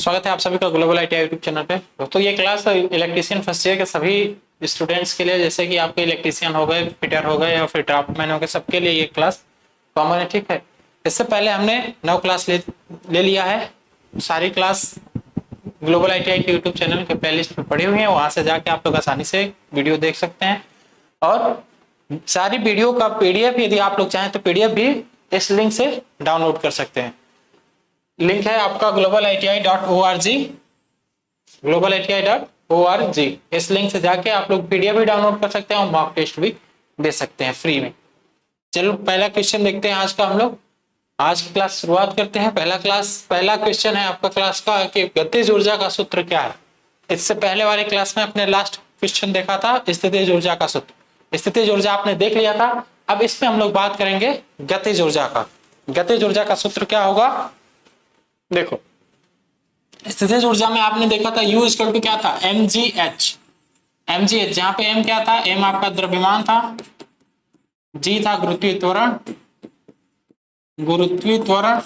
स्वागत है आप सभी का ग्लोबल आईटीआई यूट्यूब चैनल पे। दोस्तों ये क्लास इलेक्ट्रीशियन फर्स्ट ईयर के सभी स्टूडेंट्स के लिए, जैसे कि आपके इलेक्ट्रीशियन हो गए, फिटर हो गए या फिर ड्राफ्टमैन हो गए, सबके लिए ये क्लास कॉमन है। ठीक है, इससे पहले हमने 9 क्लास ले लिया है। सारी क्लास ग्लोबल आईटीआई के यूट्यूब चैनल के प्लेलिस्ट पे पड़ी हुई है, वहां से जाके आप लोग आसानी से वीडियो देख सकते हैं। और सारी वीडियो का पीडीएफ यदि आप लोग चाहें तो पीडीएफ भी इस लिंक से डाउनलोड कर सकते हैं। लिंक है आपका globaliti.org, globaliti.org। इस लिंक से जाके आप लोग पीडीएफ भी डाउनलोड कर सकते हैं और मॉक टेस्ट भी दे सकते हैं फ्री में। चलो पहला क्वेश्चन देखते हैं आज का। हम लोग आज की क्लास शुरुआत करते हैं। पहला क्वेश्चन है आपका क्लास का कि गतिज ऊर्जा का सूत्र क्या है। इससे पहले वाली क्लास में अपने लास्ट क्वेश्चन देखा था स्थितिज ऊर्जा का सूत्र। स्थितिज ऊर्जा आपने देख लिया था। अब इसमें हम लोग बात करेंगे गतिज ऊर्जा का। गतिज ऊर्जा का सूत्र क्या होगा, देखो स्थितिज ऊर्जा में आपने देखा था U इक्वल टू क्या था, mgh। जहां पे m क्या था, m आपका द्रव्यमान था, g था गुरुत्वीय त्वरण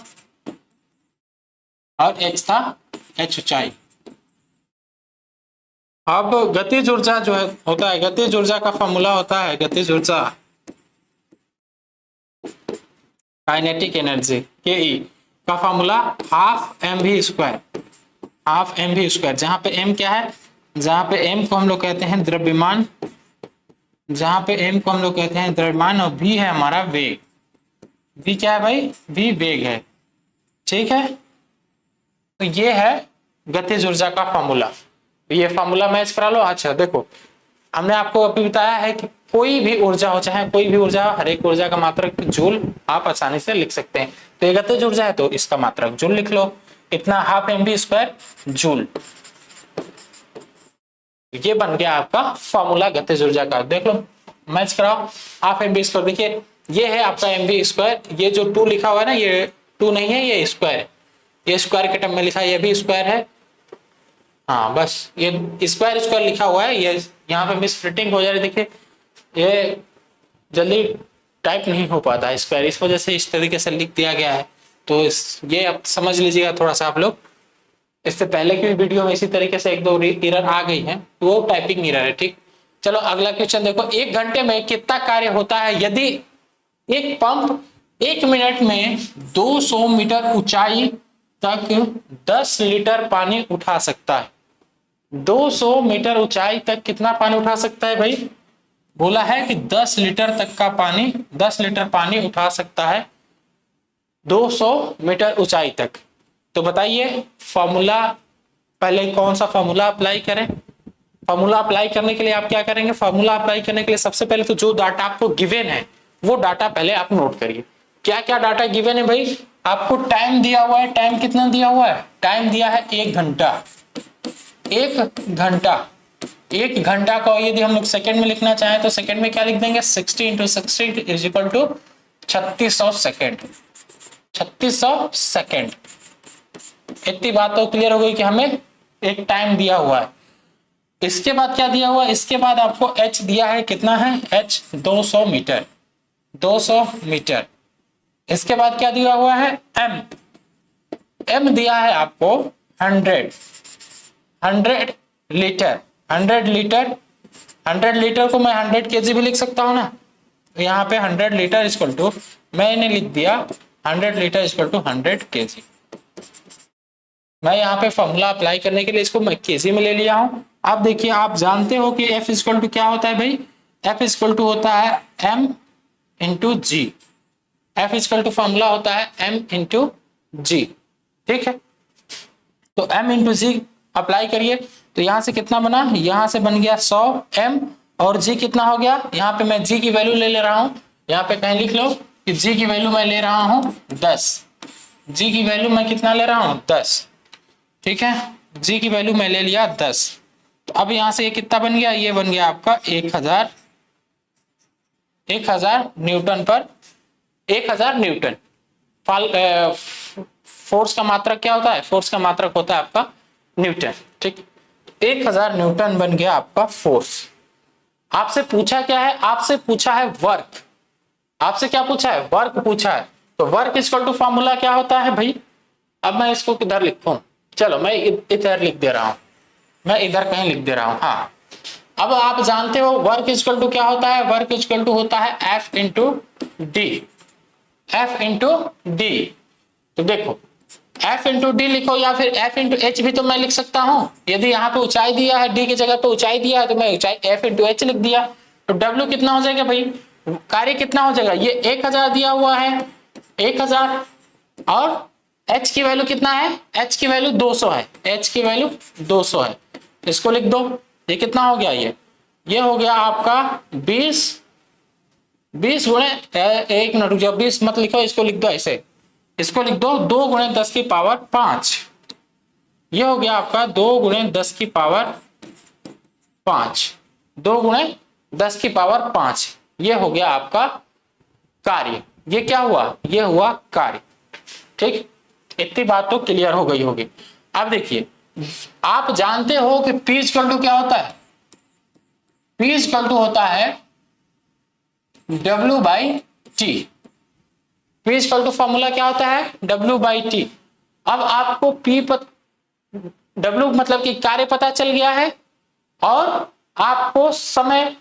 और h था h ऊंचाई। अब गतिज ऊर्जा जो है होता है, गतिज ऊर्जा का फॉर्मूला होता है, गतिज ऊर्जा काइनेटिक एनर्जी के का formula half M we square. जहां पे m क्या है, जहां पे m को हम लोग कहते हैं द्रव्यमान, और v है हमारा वेग। v क्या है भाई, v वेग है। ठीक है, तो ये है गतिज ऊर्जा का फॉर्मूला। ये फॉर्मूला मैच करा लो। अच्छा देखो, हमने आपको अभी बताया है कि कोई भी ऊर्जा हो, चाहे कोई भी ऊर्जा, हर एक ऊर्जा का मात्रक जूल आप आसानी से लिख सकते हैं। तो ये गतिज ऊर्जा है तो इसका मात्रक जूल लिख लो, इतना half M we square joule. ये बन गया आपका फॉर्मूला गतिज ऊर्जा का। देख लो, मैच कराओ। हाफ एम वी स्क्वायर, देखिए ये है आपका एम वी स्क्वायर। ये जो 2 लिखा हुआ है ना, ये 2 नहीं है, ये स्क्वायर है। ये स्क्वायर के टर्म में लिखा है, ये भी स्क्वायर है। हाँ बस ये स्क्वायर लिखा हुआ है। ये यहाँ पे मिस प्रिंटिंग हो जा रही है, देखिए ये जल्दी टाइप नहीं हो पाता है स्क्वायर, इस वजह से इस तरीके से लिख दिया गया है। तो ये अब समझ लीजिएगा थोड़ा सा आप लोग। इससे पहले की वीडियो में इसी तरीके से 1-2 एरर आ गई है, वो टाइपिंग एरर है। ठीक, चलो अगला क्वेश्चन देखो। 1 घंटे में कितना कार्य होता है यदि एक पंप 1 मिनट में 200 मीटर ऊंचाई तक 10 लीटर पानी उठा सकता है। 200 मीटर ऊंचाई तक कितना पानी उठा सकता है भाई, बोला है कि 10 लीटर तक का पानी, 10 लीटर पानी उठा सकता है 200 मीटर ऊंचाई तक। तो बताइए फॉर्मूला, पहले कौन सा फॉर्मूला अप्लाई करें। फॉर्मूला अप्लाई करने के लिए आप क्या करेंगे, फॉर्मूला अप्लाई करने के लिए सबसे पहले तो जो डाटा आपको गिवन है वो डाटा पहले आप नोट करिए। क्या क्या डाटा गिवन है भाई, आपको टाइम दिया हुआ है। टाइम कितना दिया हुआ है, टाइम दिया है 1 घंटा। 1 घंटा को यदि हम लोग सेकंड में लिखना चाहें तो सेकंड में क्या लिख देंगे, 60 × 60 is equal to 3600 second. 3600 second. इतनी बात तो क्लियर हो गई कि हमें एक टाइम दिया हुआ है। इसके बाद क्या दिया हुआ है, इसके बाद आपको h दिया है, कितना है h 200 मीटर। 200 मीटर। इसके बाद क्या दिया हुआ है, m दिया है आपको 100 लीटर। 100 लीटर को मैं 100 केजी भी लिख सकता हूं ना। यहाँ पे 100 लीटर इक्वल टू, मैंने लिख दिया 100 लीटर इक्वल टू 100 केजी। मैं यहाँ पे फॉर्मूला अप्लाई करने के लिए इसको मैं केजी में ले लिया हूं। अब देखिए, आप जानते हो कि F इक्वल टू क्या होता है भाई, F इक्वल टू होता है M into g. F equal to formula होता है M इंटू जी। ठीक है, तो M इंटू जी अप्लाई करिए। तो यहां से कितना बना, यहां से बन गया 100 M और G कितना हो गया, यहाँ पे मैं G की वैल्यू ले रहा हूं। यहाँ पे कहीं लिख लो कि G की वैल्यू मैं ले रहा हूं 10। G की वैल्यू मैं कितना ले रहा हूं, 10। ठीक है, G की वैल्यू मैं ले लिया 10। तो अब यहां से ये कितना बन गया, ये बन गया आपका 1000 न्यूटन पर 1000 न्यूटन। फोर्स का मात्रक क्या होता है, फोर्स का मात्रक होता है आपका न्यूटन। ठीक, 1000 न्यूटन बन गया आपका फोर्स। आपसे पूछा क्या है, आपसे पूछा है वर्क। आपसे क्या पूछा है, वर्क पूछा है। तो वर्क इक्वल टू फॉर्मूला क्या होता है भाई, अब मैं इसको किधर लिखूं, चलो मैं इधर लिख दे रहा हूं, मैं इधर कहीं लिख दे रहा हूं। हाँ, अब आप जानते हो वर्क इक्वल टू क्या होता है, वर्क इक्वल टू होता है F into D, F into D. तो देखो एफ इंटू डी लिखो या फिर एफ इंटू एच भी तो मैं लिख सकता हूं। यदि यहाँ पे ऊंचाई दिया है, डी की जगह पे ऊंचाई दिया है, तो मैं ऊंचाई एफ इंटू एच लिख दिया। तो डब्ल्यू कितना हो जाएगा भाई, कार्य कितना हो जाएगा, ये 1000 दिया हुआ है 1000, और एच की वैल्यू कितना है, एच की वैल्यू 200 है, एच की वैल्यू 200 है। इसको लिख दो, ये कितना हो गया, ये हो गया आपका 20 गुणे, एक मिनट रुक जाओ, 20 मत लिखो, इसको लिख दो ऐसे, इसको लिख दो 2 गुणे 10 की पावर 5। ये हो गया आपका 2 गुणे 10 की पावर 5, 2 गुणे 10 की पावर 5। ये हो गया आपका कार्य। ये क्या हुआ, ये हुआ कार्य। ठीक, इतनी बात तो क्लियर हो गई होगी। अब देखिए, आप जानते हो कि P इक्वल टू क्या होता है, P इक्वल टू होता है W by t. P equal to formula क्या होता है, W बाई टी। अब आपको W मतलब कि कार्य पता चल गया है, और आपको समय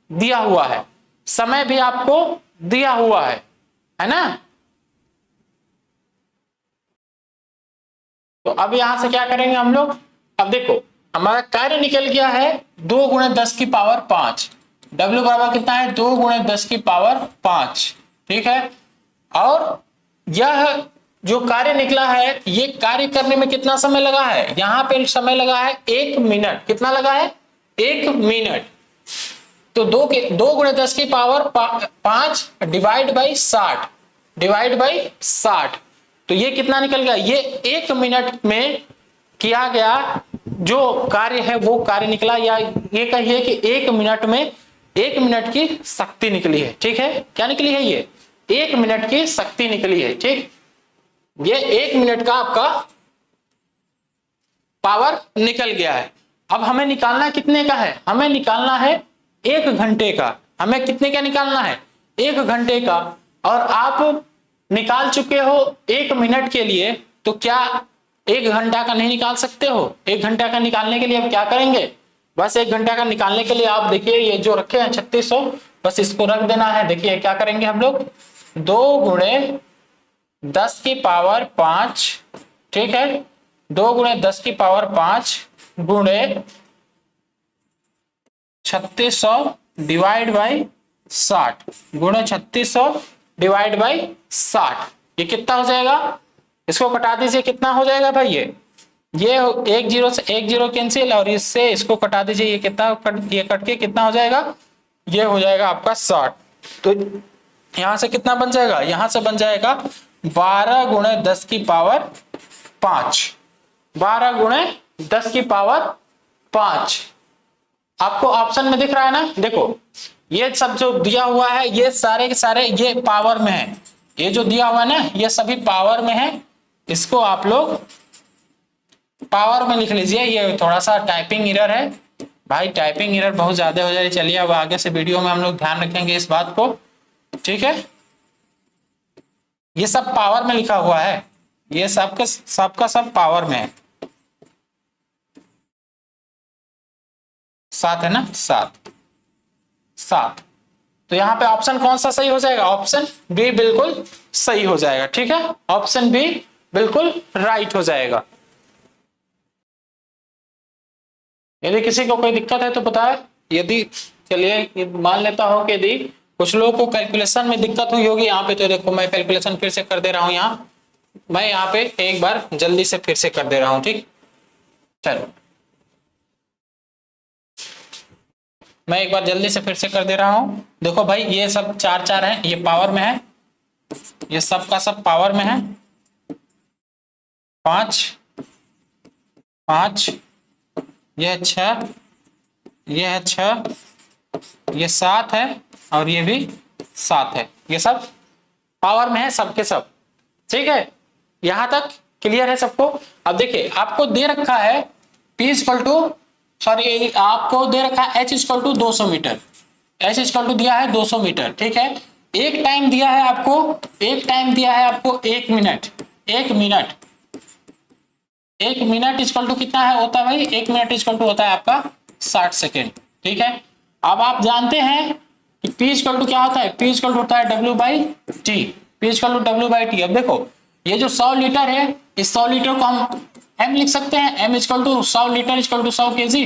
दिया हुआ है, समय भी आपको दिया हुआ है ना। तो अब यहां से क्या करेंगे हम लोग, अब देखो हमारा कार्य निकल गया है 2 गुणे 10 की पावर 5, W बराबर कितना है 2 गुणे 10 की पावर 5। ठीक है, और यह जो कार्य निकला है, ये कार्य करने में कितना समय लगा है, यहां पे समय लगा है 1 मिनट। कितना लगा है, 1 मिनट। तो 2 गुणे 10 की power 5 divide by 60, divide by 60। तो ये कितना निकल गया, ये 1 मिनट में किया गया जो कार्य है वो कार्य निकला, या ये कहिए कि 1 मिनट में 1 मिनट की शक्ति निकली है। ठीक है, क्या निकली है, ये 1 मिनट की शक्ति निकली है। ठीक, ये 1 मिनट का आपका पावर निकल गया है। अब हमें निकालना कितने का है, हमें निकालना है 1 घंटे का। हमें कितने का निकालना है, 1 घंटे का। और आप निकाल चुके हो 1 मिनट के लिए, तो क्या 1 घंटा का नहीं निकाल सकते हो। 1 घंटा का निकालने के लिए आप क्या करेंगे, बस 1 घंटा का निकालने के लिए आप देखिए ये जो रखे हैं 3600, बस इसको रख देना है। देखिए क्या करेंगे हम लोग, 2 गुणे 10 की पावर 5, ठीक है, 2 गुणे 10 की पावर 5 गुणे 3600 डिवाइड बाई 60, गुणे 3600 डिवाइड बाई 60। ये कितना हो जाएगा, इसको कटा दीजिए, कितना हो जाएगा भाई, ये 1 0 से 1 0 कैंसिल, और इससे इसको कटा दीजिए, ये कितना ये कट के कितना हो जाएगा, ये हो जाएगा आपका 60। तो यहां से कितना बन जाएगा, यहां से बन जाएगा 12 गुणे 10 की पावर 5, 12 गुणे 10 की पावर 5। आपको ऑप्शन में दिख रहा है ना, देखो ये सब जो दिया हुआ है ये सारे के सारे ये पावर में है, ये जो दिया हुआ है ना ये सभी पावर में है। इसको आप लोग पावर में लिख लीजिए। ये थोड़ा सा टाइपिंग एरर है भाई, टाइपिंग एरर बहुत ज्यादा हो जाए। चलिए अब आगे से वीडियो में हम लोग ध्यान रखेंगे इस बात को, ठीक है। ये सब पावर में लिखा हुआ है, ये सबका सब पावर में है। 7 है ना, 7। तो यहाँ पे ऑप्शन कौन सा सही हो जाएगा, ऑप्शन बी बिल्कुल सही हो जाएगा। ठीक है, ऑप्शन बी बिल्कुल राइट हो जाएगा। यदि किसी को कोई दिक्कत है तो बताए। यदि चलिए मान लेता हूं कि यदि कुछ लोगों को कैलकुलेशन में दिक्कत हुई होगी यहाँ पे, तो देखो मैं कैलकुलेशन फिर से कर दे रहा हूं। मैं यहाँ पे एक बार जल्दी से फिर से कर दे रहा हूं। ठीक, चलो मैं एक बार जल्दी से फिर से कर दे रहा हूं। देखो भाई ये सब 4 4 है, ये पावर में है, ये सब का सब पावर में है। 5 5, यह 6, यह है 6, ये 7 है, और ये भी 7 है। ये सब पावर में है सबके सब। ठीक है, यहां तक क्लियर है सबको। अब देखिए आपको दे रखा है P इक्वल टू सॉरी आपको दे रखा है H equal to 200 metre, H equal to दिया है 200 मीटर। ठीक है, एक टाइम दिया है आपको, एक टाइम दिया है आपको 1 minute, 1 minute. 1 minute equal to कितना है होता है भाई, 1 मिनट इक्वल टू होता है आपका 60 सेकेंड। ठीक है, अब आप जानते हैं कि P इक्वल टू क्या होता है, P इक्वल टू होता है W/T, P equal to W/T। अब देखो ये जो 100 लीटर है, इस 100 लीटर को हम M लिख सकते हैं, M equal to 100 litre equal to 100 KG,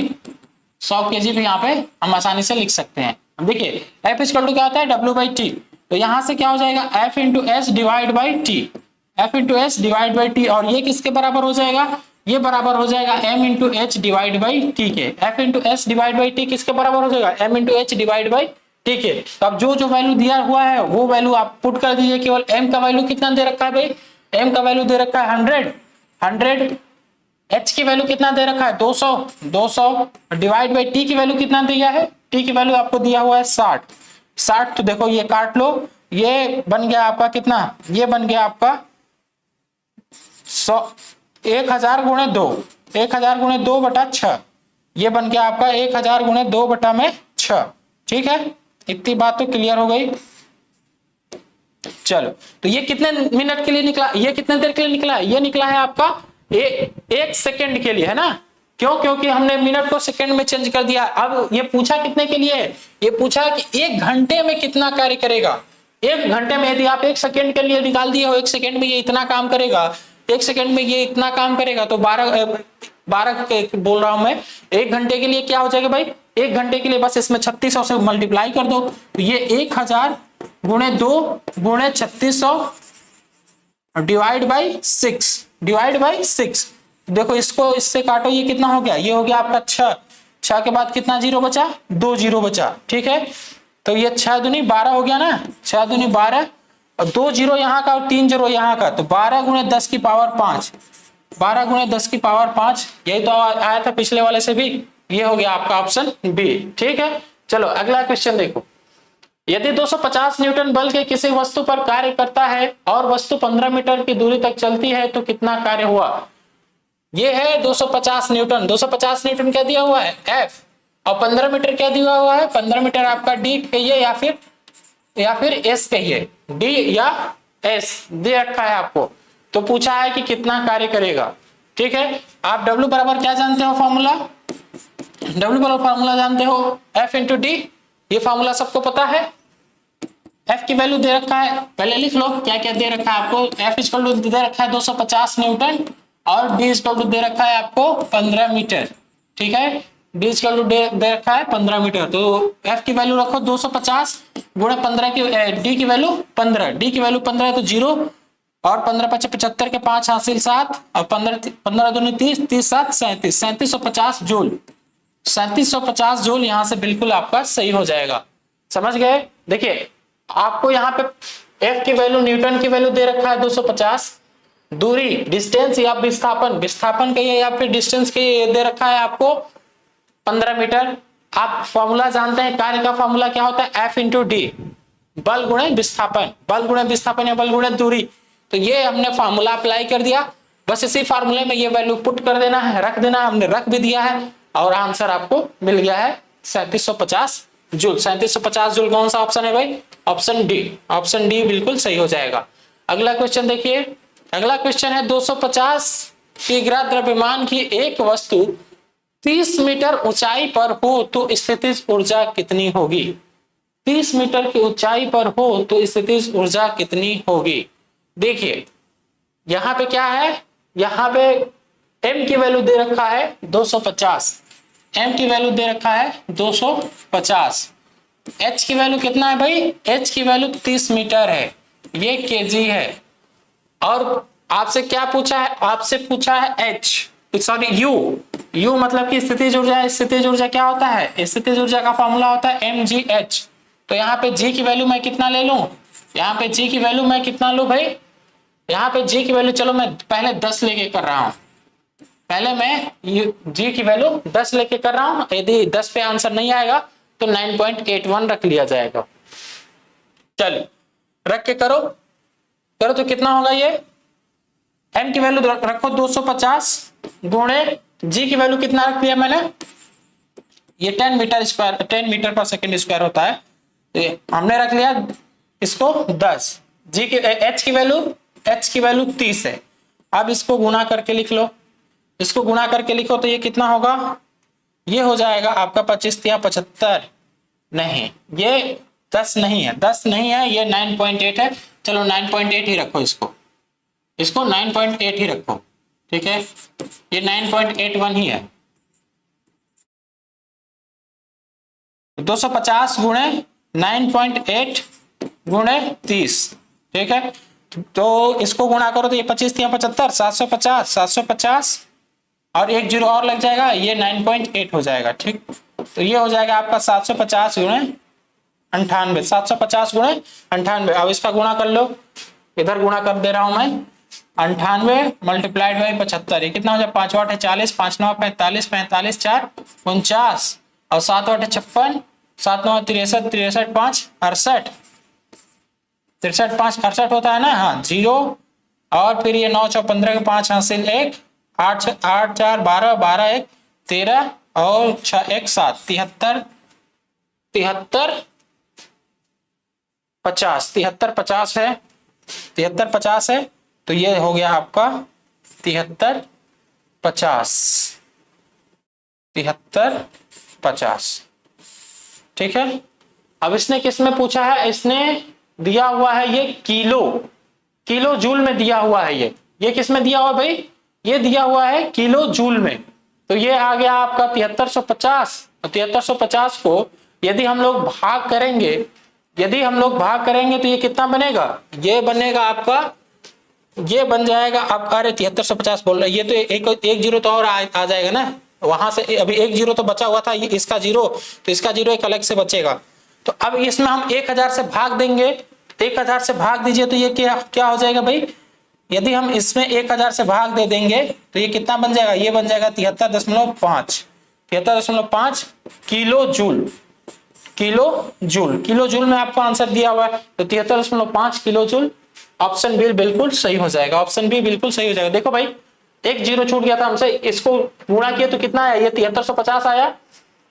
100 KG भी यहाँ पे हम आसानी से लिख सकते हैं। अब देखिए F इक्वल टू क्या होता है W/T, तो यहाँ से क्या हो जाएगा F into S divide by T, F into S divide by T, और ये किसके बराबर हो जाएगा, ये बराबर हो जाएगा M into H divide by T के। F into S divide by T किसके बराबर हो जाएगा, M into H divide by T के। तो अब जो जो वैल्यू दिया हुआ है वो वैल्यू आप पुट कर दीजिए। केवल M का वैल्यू कितना दे रखा है भाई, M का वैल्यू दे रखा है 100, H की वैल्यू कितना दे रखा है 200 डिवाइड बाई T की वैल्यू कितना दिया है, T की वैल्यू आपको दिया हुआ है 60। तो देखो ये काट लो, ये बन गया आपका कितना, ये बन गया आपका 1000 गुणे 2, 1000 गुणे 2/6, ये बन गया आपका 1000 गुणे 2/6। ठीक है, इतनी बात तो क्लियर हो गई। चलो, तो ये कितने मिनट के लिए निकला, ये कितने देर के लिए निकला, ये निकला है आपका 1 सेकेंड के लिए, है ना। क्यों, क्योंकि हमने मिनट को सेकंड में चेंज कर दिया। अब ये पूछा कितने के लिए, ये पूछा कि 1 घंटे में कितना कार्य करेगा। 1 घंटे में यदि आप 1 सेकेंड के लिए निकाल दिए हो, 1 सेकेंड में ये इतना काम करेगा, 1 सेकेंड में ये इतना काम करेगा, तो 12 बोल रहा हूं मैं, 1 घंटे के लिए क्या हो जाएगा भाई, 1 घंटे के लिए बस इसमें 3600 से मल्टीप्लाई कर दो, तो ये 1000 गुणे 2 गुणे 3600 डिवाइड बाई 6 देखो इसको इससे काटो, ये कितना हो गया, ये हो गया आपका 6 के बाद कितना जीरो बचा, 2 जीरो बचा। ठीक है, तो ये 6 दूनी 12 हो गया ना, 6 दूनी 12 और 2 जीरो यहाँ का और 3 जीरो यहाँ का, तो 12 गुणे 10 की पावर 5, 12 गुणे 10 की पावर 5, यही तो आया था पिछले वाले से भी। ये हो गया आपका ऑप्शन बी। ठीक है, चलो अगला क्वेश्चन देखो। यदि 250 न्यूटन बल के किसी वस्तु पर कार्य करता है और वस्तु 15 मीटर की दूरी तक चलती है तो कितना कार्य हुआ। ये है 250 न्यूटन, 250 न्यूटन क्या दिया हुआ है F, और 15 मीटर क्या दिया हुआ है, 15 मीटर आपका D कहिए या फिर S कहिए, D या S दे रखा है आपको। तो पूछा है कि कितना कार्य करेगा। ठीक है, आप W बराबर क्या जानते हो फॉर्मूला, W बराबर फॉर्मूला जानते हो F इंटू डी, ये फॉर्मूला सबको पता है। F की वैल्यू दे रखा है, पहले लिख लो क्या क्या दे रखा है आपको। F इक्वल टू दे रखा है 250 न्यूटन और D इक्वल टू दे रखा है आपको 15 मीटर। ठीक है, D इक्वल टू दे रखा है 15 मीटर, तो F की वैल्यू रखो 250 गुणे 15 की, D की वैल्यू 15, D की वैल्यू 15 है तो 0 और 15 5 75 के 5 हासिल 7 और 15 दूनी 30, 30 7 37, 3750 जूल, 3750 जूल यहाँ से बिल्कुल आपका सही हो जाएगा। समझ गए। देखिए आपको यहाँ पे F की वैल्यू, न्यूटन की वैल्यू दे रखा है 250, दूरी डिस्टेंस या विस्थापन के या फिर डिस्टेंस के दे रखा है आपको 15 मीटर। आप फॉर्मूला जानते हैं, कार्य का फॉर्मूला क्या होता है F इंटू डी, बल गुणे विस्थापन, बल गुणे विस्थापन या बल गुणे दूरी। तो ये हमने फॉर्मूला अप्लाई कर दिया, बस इसी फॉर्मूले में ये वैल्यू पुट कर देना है, रख देना, हमने रख भी दिया है और आंसर आपको मिल गया है 3750 जूल। 3750 जूल कौन सा ऑप्शन है भाई, ऑप्शन डी, ऑप्शन डी बिल्कुल सही हो जाएगा। अगला क्वेश्चन देखिए, अगला क्वेश्चन है 250 किग्रा द्रव्यमान की एक वस्तु 30 मीटर ऊंचाई पर हो तो स्थितिज ऊर्जा कितनी होगी। 30 मीटर की ऊंचाई पर हो तो स्थितिज ऊर्जा कितनी होगी। देखिए यहाँ पे क्या है, यहाँ पे m की वैल्यू दे रखा है 250, m की वैल्यू दे रखा है 250, h की वैल्यू कितना है भाई, h की वैल्यू 30 मीटर है, ये kg है, और आपसे क्या पूछा है, आपसे पूछा है h, सॉरी u मतलब कि स्थितिज ऊर्जा है। स्थितिज ऊर्जा क्या होता है, स्थितिज ऊर्जा का फॉर्मूला होता है mgh। तो यहाँ पे g की वैल्यू मैं कितना ले लूं, यहाँ पे g की वैल्यू मैं कितना लूं भाई, यहाँ पे g की वैल्यू चलो मैं पहले 10 लेके कर रहा हूँ, पहले मैं g की वैल्यू 10 लेके कर रहा हूँ। यदि 10 पे आंसर नहीं आएगा तो 9.81 रख लिया जाएगा। चलो रख के करो तो कितना होगा, ये m की वैल्यू रखो 250 गुणे g की वैल्यू कितना रख दिया मैंने, ये 10 मीटर स्क्वायर, 10 मीटर पर सेकेंड स्क्वायर होता है, तो हमने रख लिया इसको 10। g की h की वैल्यू 30 है। अब इसको गुना करके लिख लो, इसको गुणा करके लिखो तो ये कितना होगा, ये हो जाएगा आपका 25 या 75, नहीं ये 10 नहीं है, 10 नहीं है, ये 9.8 है। चलो 9.8 ही रखो, इसको 9.8 ही रखो, ठीक है, ये 9.81 ही है। 250 गुणे 9.8 गुणे 30, ठीक है, तो इसको गुणा करो तो ये 25 या 75, 750, 750 और एक जीरो और लग जाएगा, ये 9.8 हो जाएगा। ठीक, तो ये हो जाएगा आपका 750 गुणे 98, 750 गुणे 98। अब इसका गुणा कर लो, इधर गुणा कर दे रहा हूं मैं, 98 मल्टीप्लाइड बाई 75, ये कितना हो जाए, 5 8 है 40, 5 9 45, 45 4 49 और 7 8 है 56, 7 9 63, 63 5 68, 63 5 68 होता है ना, हाँ जीरो, और फिर ये 9 6 15 के 5 हासिल 1, 8 8 4 12 12 1 13 और 6 1 7, 73 73 50, 73 50 है, 73 50 है, तो ये हो गया आपका 73 50, 73 50, ठीक है। अब इसने किस में पूछा है, इसने दिया हुआ है ये किलो जूल में दिया हुआ है, ये किस में दिया हुआ भाई, ये दिया हुआ है किलो जूल में, तो ये आ गया आपका 7350। 7350 को यदि हम लोग भाग करेंगे, तो ये कितना बनेगा, ये बनेगा आपका, ये बन जाएगा आपका, अरे 7350 बोल रहे, ये तो एक जीरो तो और आ जाएगा ना, वहां से अभी एक जीरो तो बचा हुआ था, ये इसका जीरो, तो इसका जीरो एक अलग से बचेगा। तो अब इसमें हम 1000 से भाग देंगे, 1000 से भाग दीजिए तो ये क्या हो जाएगा भाई, यदि हम इसमें 1000 से भाग दे देंगे तो ये कितना बन जाएगा, ये बन जाएगा 73.5 किलो जूल। किलो जूल में आपको आंसर दिया हुआ है, तो 73.5 किलो जूल, ऑप्शन बी बिल्कुल सही हो जाएगा, ऑप्शन बी बिल्कुल सही हो जाएगा। देखो भाई एक जीरो छूट गया था हमसे, इसको गुणा किया तो कितना आया, ये 7350 आया,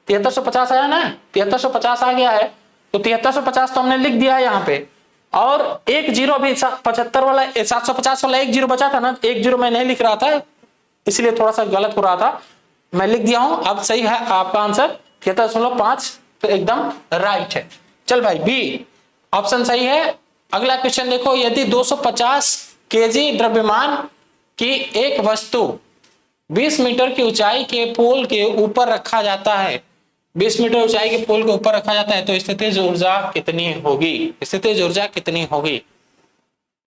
7350 आया ना, 7350 आ गया है, तो 7350 तो हमने लिख दिया है यहाँ पे, और एक जीरो भी 75 वाला 750 वाला एक जीरो बचा था ना, एक जीरो मैं नहीं लिख रहा था इसलिए थोड़ा सा गलत हो रहा था, मैं लिख दिया हूं, अब सही है आपका आंसर 73.5, तो एकदम राइट है। चल भाई बी ऑप्शन सही है। अगला क्वेश्चन देखो, यदि 250 केजी द्रव्यमान की एक वस्तु 20 मीटर की ऊंचाई के पोल के ऊपर रखा जाता है, 20 मीटर ऊंचाई के पोल के ऊपर रखा जाता है, तो स्थितिज ऊर्जा कितनी होगी, स्थितिज ऊर्जा कितनी होगी।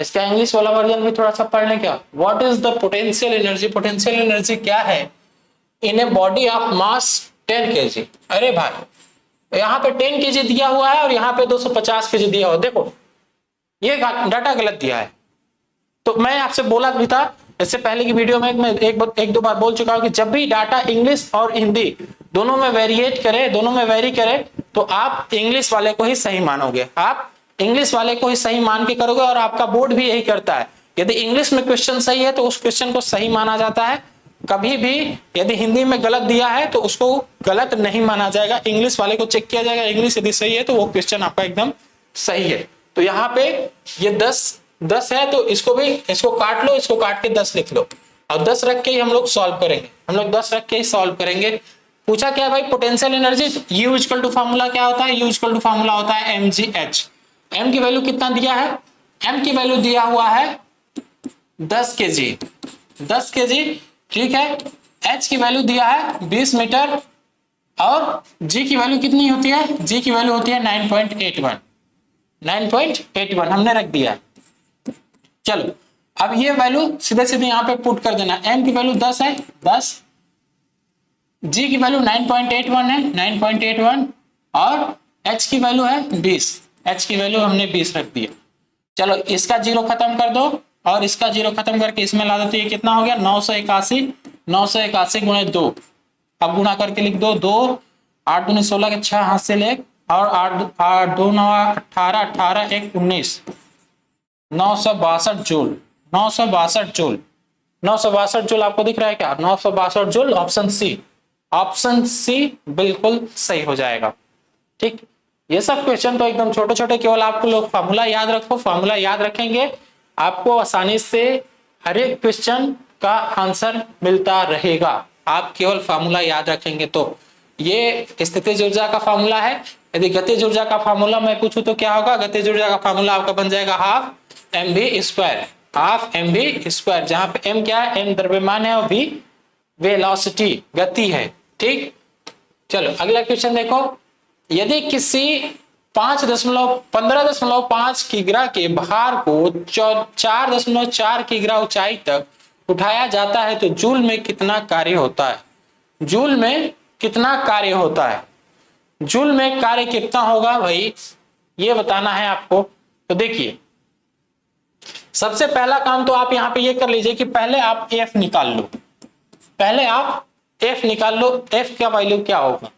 इसका इंग्लिश वाला वर्जन भी थोड़ा सा पढ़ लें क्या, what is the potential energy, potential energy क्या है in a body of mass 10 KG. अरे भाई यहाँ पे 10 केजी दिया हुआ है और यहाँ पे 250 केजी दिया हुआ, देखो ये डाटा गलत दिया है। तो मैं आपसे बोला भी था इससे पहले की वीडियो में, मैं एक दो बार बोल चुका हूं कि जब भी डाटा इंग्लिश और हिंदी दोनों में वेरिएट करे, दोनों में वेरी करे, तो आप इंग्लिश वाले को ही सही मानोगे, आप इंग्लिश वाले को ही सही मान के करोगे, और आपका बोर्ड भी यही करता है, यदि इंग्लिश में क्वेश्चन सही है तो उस क्वेश्चन को सही माना जाता है, कभी भी यदि हिंदी में गलत दिया है तो उसको गलत नहीं माना जाएगा, इंग्लिश वाले को चेक किया जाएगा, इंग्लिश यदि सही है तो वो क्वेश्चन आपका एकदम सही है। तो यहाँ पे ये 10 है, तो इसको काट लो, इसको काट के 10 लिख लो, और 10 रख के ही हम लोग सॉल्व करेंगे, हम लोग 10 रख के ही सॉल्व करेंगे। पूछा क्या भाई, potential energy, U equal to formula क्या होता है, U इक्वल टू फार्मूला होता है mgh। m की वैल्यू कितना दिया है, m की वैल्यू दिया हुआ है 10 केजी, ठीक है, h की वैल्यू दिया है 20 मीटर, और g की वैल्यू कितनी होती है, g की वैल्यू होती है 9.81 हमने रख दिया। चलो अब ये वैल्यू सीधे सीधे यहाँ पे पुट कर देना, m की वैल्यू 10 है, 10, g की वैल्यू 9.81 है, 9.81, और h की वैल्यू है 20, h की वैल्यू हमने 20 रख दिया। चलो इसका जीरो खत्म कर दो और इसका जीरो खत्म करके इसमें ला दो, तो ये कितना हो गया 981 गुणे 2, अब गुणा करके लिख दो, 2 8 दूनी 16 के 6 हाथ से 1, और 8 2 9 18 18 1 19, 962 जूल, 962 जूल आपको दिख रहा है क्या, 962 जूल, ऑप्शन सी बिल्कुल सही हो जाएगा। ठीक, ये सब क्वेश्चन तो एकदम छोटे छोटे, केवल आपको लोग फार्मूला याद रखो, फार्मूला याद रखेंगे आपको आसानी से हर एक क्वेश्चन का आंसर मिलता रहेगा। आप केवल फार्मूला याद रखेंगे तो। ये स्थितिज ऊर्जा का फार्मूला है। यदि गतिज ऊर्जा का फार्मूला मैं पूछूं तो क्या होगा? गतिज ऊर्जा का फार्मूला आपका बन जाएगा half M we square, half M we square, जहां पे एम क्या है? एम द्रव्यमान है और वी वेलोसिटी गति है। ठीक, चलो अगला क्वेश्चन देखो। यदि किसी 15.5 किग्रा के भार को 4.4 किग्रा ऊंचाई तक उठाया जाता है तो जूल में कितना कार्य होता है? जूल में कितना कार्य होता है? जूल में कार्य कितना होगा भाई, ये बताना है आपको। तो देखिए, सबसे पहला काम तो आप यहां पे ये कर लीजिए कि पहले आप एफ निकाल लो। पहले आप एफ निकाल लो, एफ का वैल्यू क्या होगा।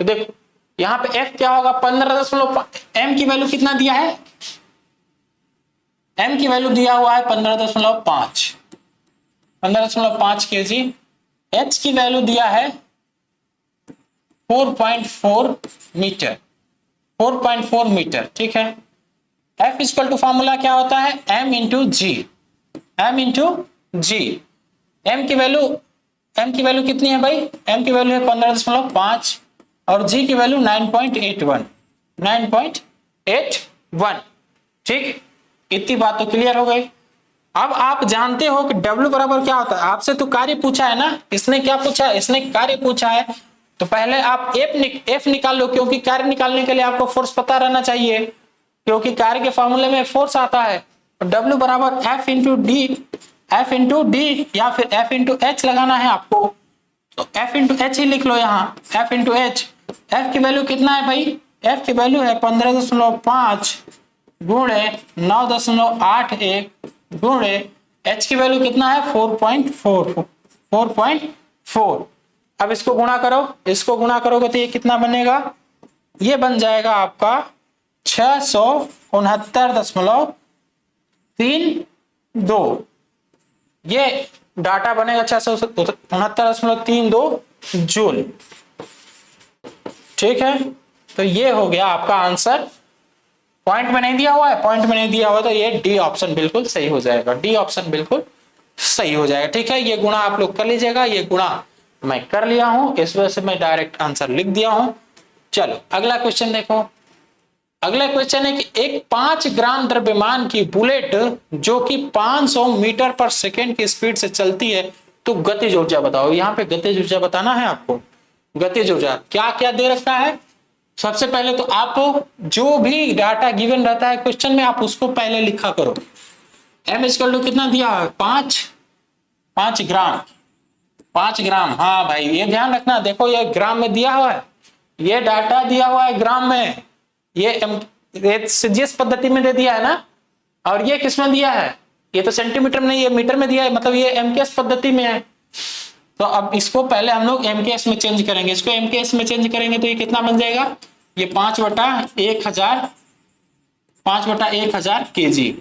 तो देखो यहां पे एफ क्या होगा? 15.5। एम की वैल्यू कितना दिया है? एम की वैल्यू दिया हुआ है 15.5 केजी। एच की वैल्यू दिया है 4.4 मीटर, 4.4 मीटर। ठीक है, एफ इक्वल टू फॉर्मूला क्या होता है? एम इंटू जी, एम इंटू जी। एम की वैल्यू कितनी है भाई? एम की वैल्यू है 15.5 और जी की वैल्यू 9.81, 9.81। ठीक, इतनी बात तो क्लियर हो गई। अब आप जानते हो कि W बराबर क्या होता है। आपसे तो कार्य पूछा है ना, इसने क्या पूछा है? इसने कार्य पूछा है। तो पहले आप एफ निकाल लो, क्योंकि कार्य निकालने के लिए आपको फोर्स पता रहना चाहिए, क्योंकि कार्य के फॉर्मूले में फोर्स आता है। तो W बराबर एफ इंटू डी या फिर एफ इंटू एच लगाना है आपको। तो एफ इंटू एच ही लिख लो यहाँ, एफ इंटू एच। एफ की वैल्यू कितना है भाई? एफ की वैल्यू है 15.5 गुणे 9.81 गुणे एच की वैल्यू कितना है? 4.4। अब इसको गुणा करो, इसको गुणा करोगे तो ये कितना बनेगा? ये बन जाएगा आपका 669.32। ये डाटा बनेगा 669.32 जूल। ठीक है, तो ये हो गया आपका आंसर। पॉइंट में नहीं दिया हुआ है, पॉइंट में नहीं दिया हुआ तो ये डी ऑप्शन बिल्कुल सही हो जाएगा, डी ऑप्शन बिल्कुल सही हो जाएगा। ठीक है, ये गुणा आप लोग कर लीजिएगा। ये गुणा मैं कर लिया हूं, इस वजह से मैं डायरेक्ट आंसर लिख दिया हूं। चलो अगला क्वेश्चन देखो। अगला क्वेश्चन है कि एक 5 ग्राम द्रव्यमान की बुलेट जो कि 500 मीटर पर सेकेंड की स्पीड से चलती है, तो गतिज ऊर्जा बताओ। यहाँ पे गतिज ऊर्जा बताना है आपको। गतिज ऊर्जा क्या क्या दे रखा है? सबसे पहले तो आप जो भी डाटा गिवन रहता है क्वेश्चन में, आप उसको पहले लिखा करो। एम इक्वल टू कितना दिया है? 5 ग्राम, 5 ग्राम। हाँ भाई, ये ध्यान रखना। देखो ये ग्राम में दिया हुआ है, ये डाटा दिया हुआ है ग्राम में। ये सीजीएस पद्धति में दे दिया है ना, और ये किस में दिया है? ये तो सेंटीमीटर में नहीं, ये मीटर में दिया है, मतलब ये एमकेएस पद्धति में है। तो अब इसको पहले हम लोग एमकेएस में चेंज करेंगे। इसको एमकेएस में चेंज करेंगे तो ये कितना बन जाएगा? ये 5/1000 केजी।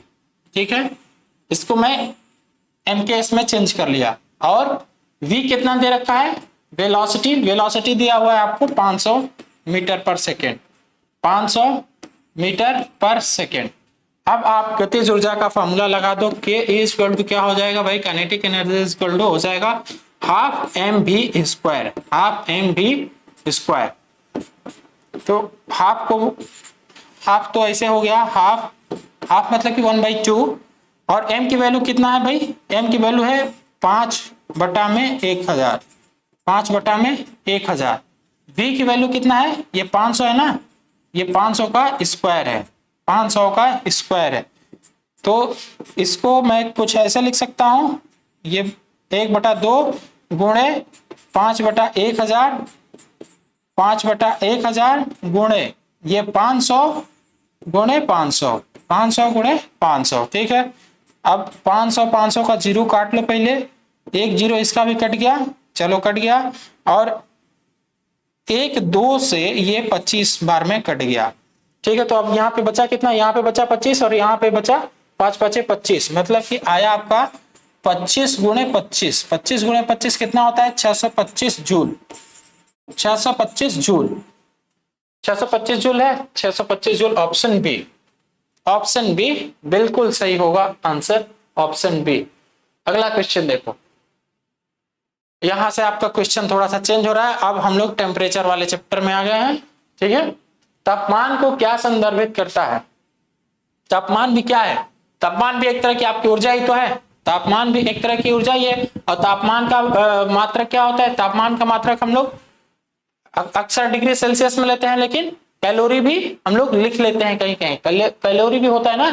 ठीक है, इसको मैं एमकेएस में चेंज कर लिया। और v कितना दे रखा है? वेलोसिटी दिया हुआ है आपको 500 मीटर पर सेकेंड, 500 मीटर पर सेकेंड। अब आप गतिज ऊर्जा का फॉर्मूला लगा दो। K इक्वल टू क्या हो जाएगा भाई? काइनेटिक एनर्जी इक्वल टू हो जाएगा half M we square, half M we square. तो हाफ तो ऐसे हो गया, हाफ मतलब कि 1/2। और m की वैल्यू कितना है भाई? m की वैल्यू है 5/1000, 5/1000। v की वैल्यू कितना है? ये 500 है ना, ये 500 का स्क्वायर है, 500 का स्क्वायर है। तो इसको मैं कुछ ऐसे लिख सकता हूं, ये 1/2 गुणे 5/1000, 5/1000 गुणे ये 500 गुणे 500, 500 गुणे 500। ठीक है, अब 500 का 0 काट लो पहले, 1 0 इसका भी कट गया, चलो कट गया। और 1 2 से ये 25 बार में कट गया। ठीक है, तो अब यहाँ पे बचा कितना? यहाँ पे बचा 25 और यहाँ पे बचा 5 5 25, मतलब कि आया आपका 25 गुणे 25। 25 गुणे 25 कितना होता है? 625 जूल, 625 जूल, 625 जूल है, 625 joule. Option B, option B बिल्कुल सही होगा आंसर, ऑप्शन बी। अगला क्वेश्चन देखो। यहां से आपका क्वेश्चन थोड़ा सा चेंज हो रहा है। अब हम लोग टेम्परेचर वाले चैप्टर में आ गए हैं, ठीक है। तापमान को क्या संदर्भित करता है? तापमान भी क्या है? तापमान भी एक तरह की आपकी ऊर्जा ही तो है। तापमान भी एक तरह की ऊर्जा ही है। और तापमान का मात्रक क्या होता है? तापमान का मात्रक हम लोग अक्सर डिग्री सेल्सियस में लेते हैं, लेकिन कैलोरी भी हम लोग लिख लेते हैं कहीं कहीं, कैलोरी भी होता है ना।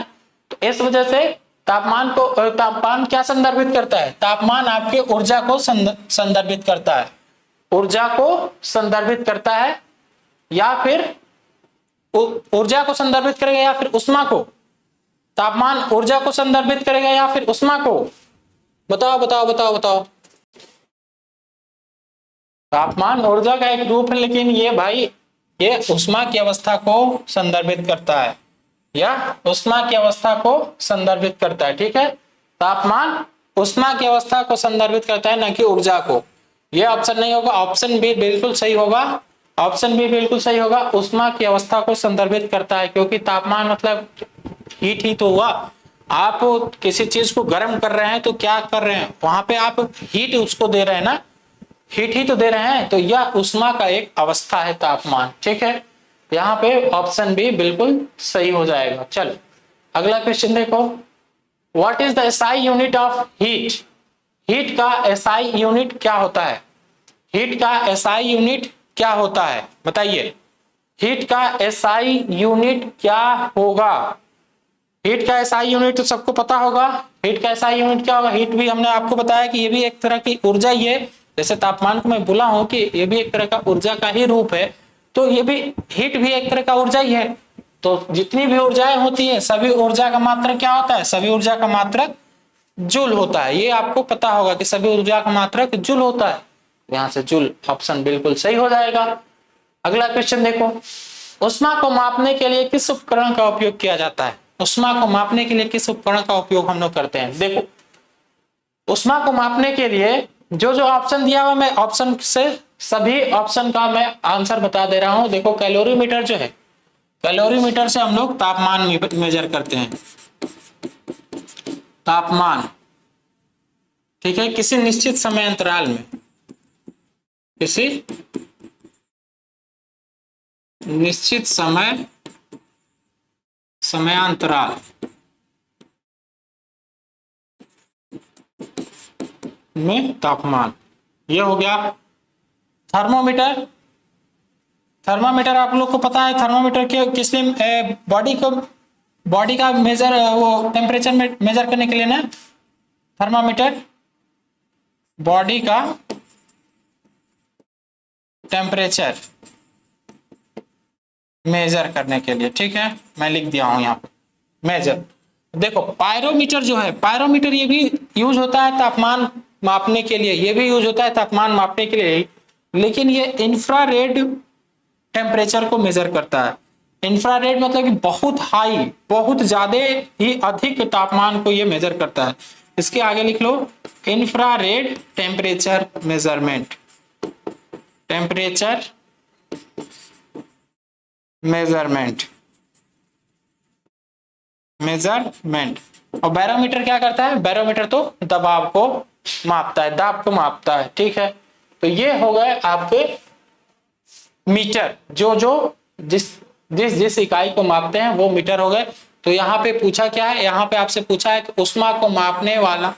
तो इस वजह से तापमान क्या संदर्भित करता है? तापमान आपके ऊर्जा को संदर्भित करता है। ऊर्जा को संदर्भित करता है, या फिर ऊर्जा को संदर्भित करेगा या फिर उष्मा को? तापमान ऊर्जा को संदर्भित करेगा या फिर उष्मा को? बताओ बताओ बताओ बताओ। तापमान ऊर्जा का एक रूप है, लेकिन ये भाई ये उष्मा की अवस्था को संदर्भित करता है, या उष्मा की अवस्था को संदर्भित करता है, ठीक है। तापमान उष्मा की अवस्था को संदर्भित करता है, न कि ऊर्जा को। ये ऑप्शन नहीं होगा, ऑप्शन बी बिल्कुल सही होगा। ऑप्शन बी बिल्कुल सही होगा, उष्मा की अवस्था को संदर्भित करता है, क्योंकि तापमान मतलब हीट ही तो हुआ। आप किसी चीज को गर्म कर रहे हैं तो क्या कर रहे हैं? वहां पे आप हीट उसको दे रहे हैं ना, हीट ही तो दे रहे हैं। तो यह उष्मा का एक अवस्था है तापमान, ठीक है। यहाँ पे ऑप्शन बी बिल्कुल सही हो जाएगा। चलो अगला क्वेश्चन देखो। What is the SI unit of heat? Heat का एसआई यूनिट क्या होता है? हीट का एसआई यूनिट क्या होता है? बताइए, हीट का एसआई यूनिट क्या होगा? हीट का एसआई यूनिट तो सबको पता होगा। हीट का एसआई यूनिट क्या होगा? हीट भी हमने आपको बताया कि ये भी एक तरह की ऊर्जा ही है। जैसे तापमान को मैं बोला हूं कि ये भी एक तरह का ऊर्जा का ही रूप है, तो ये भी हीट भी एक तरह का ऊर्जा ही है। तो जितनी भी ऊर्जाएं होती है, सभी ऊर्जा का मात्रक क्या होता है? सभी ऊर्जा का मात्रक जूल होता है। ये आपको पता होगा कि सभी ऊर्जा का मात्रक जूल होता है। यहां से जूल ऑप्शन बिल्कुल सही हो जाएगा। अगला क्वेश्चन देखो। उष्मा को मापने के लिए किस उपकरण का उपयोग किया जाता है? उष्मा को मापने के लिए किस उपकरण का उपयोग हम लोग करते हैं? देखो, उष्मा को मापने के लिए जो जो ऑप्शन दिया हुआ, मैं ऑप्शन से सभी ऑप्शन का मैं आंसर बता दे रहा हूं। देखो, कैलोरीमीटर जो है, कैलोरीमीटर से हम लोग तापमान मेजर करते हैं। तापमान, ठीक है, किसी निश्चित समय अंतराल में, किसी निश्चित समयांतराल में तापमान। ये हो गया। थर्मोमीटर, थर्मामीटर आप लोग को पता है। थर्मोमीटर के किस लिए? बॉडी का मेजर, वो टेम्परेचर में मेजर करने के लिए ना, थर्मामीटर बॉडी का टेम्परेचर मेजर करने के लिए, ठीक है। मैं लिख दिया हूं यहाँ पे मेजर। देखो, पायरोमीटर जो है, पायरोमीटर ये भी यूज होता है तापमान मापने के लिए, ये भी यूज होता है तापमान मापने के लिए, लेकिन ये इंफ्रारेड टेम्परेचर को मेजर करता है। इंफ्रारेड मतलब कि बहुत हाई, बहुत ज्यादा ही अधिक तापमान को ये मेजर करता है। इसके आगे लिख लो, infrared temperature measurement, temperature measurement, measurement. और बैरोमीटर क्या करता है? बैरोमीटर तो दबाव को मापता है, दाब को मापता है, ठीक है। तो ये हो गए आपके मीटर, जो जो जिस इकाई को मापते हैं वो मीटर हो गए। तो यहाँ पे पूछा क्या है? यहाँ पे आपसे पूछा है कि उष्मा को मापने वाला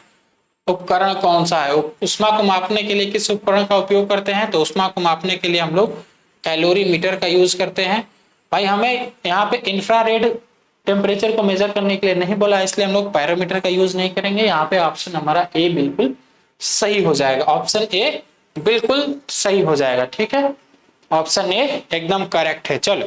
उपकरण कौन सा है? उष्मा को मापने के लिए किस उपकरण का उपयोग करते हैं? तो उष्मा को मापने के लिए हम लोग कैलोरीमीटर का यूज करते हैं। भाई हमें यहाँ पे इंफ्रारेड टेम्परेचर को मेजर करने के लिए नहीं बोला, इसलिए हम लोग पैरोमीटर का यूज नहीं करेंगे। यहाँ पे ऑप्शन हमारा ए बिल्कुल सही हो जाएगा। ऑप्शन ए बिल्कुल सही हो जाएगा, ठीक है। ऑप्शन ए एकदम करेक्ट है। चलो